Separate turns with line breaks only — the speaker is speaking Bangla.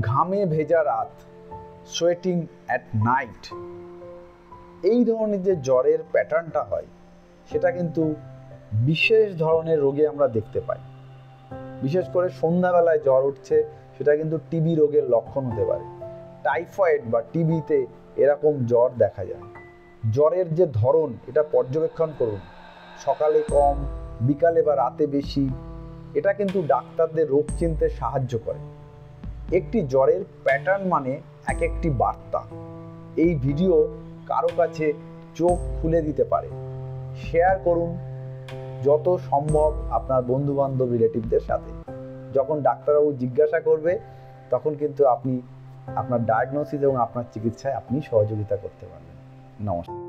ঘামে ভেজা রাত, সোয়েটিং অ্যাট নাইট, এই ধরনের যে জ্বরের প্যাটার্নটা হয় সেটা কিন্তু বিশেষ ধরনের রোগে আমরা দেখতে পাই। বিশেষ করে সন্ধ্যাবেলায় জ্বর উঠছে, সেটা কিন্তু টিবি রোগের লক্ষণ হতে পারে। টাইফয়েড বা টিবিতে এরকম জ্বর দেখা যায়। জ্বরের যে ধরন এটা পর্যবেক্ষণ করুন, সকালে কম, বিকালে বা রাতে বেশি, এটা কিন্তু ডাক্তারদের রোগ চিনতে সাহায্য করে। একটি জ্বরের প্যাটার্ন মানে এক একটি বার্তা। এই ভিডিও কারো কাছে চোখ খুলে দিতে পারে। শেয়ার করুন যত সম্ভব আপনার বন্ধু বান্ধব রিলেটিভদের সাথে। যখন ডাক্তারবাবু জিজ্ঞাসা করবে তখন কিন্তু আপনি আপনার ডায়াগনোসিস এবং আপনার চিকিৎসায় আপনি সহযোগিতা করতে পারবেন। নমস্কার।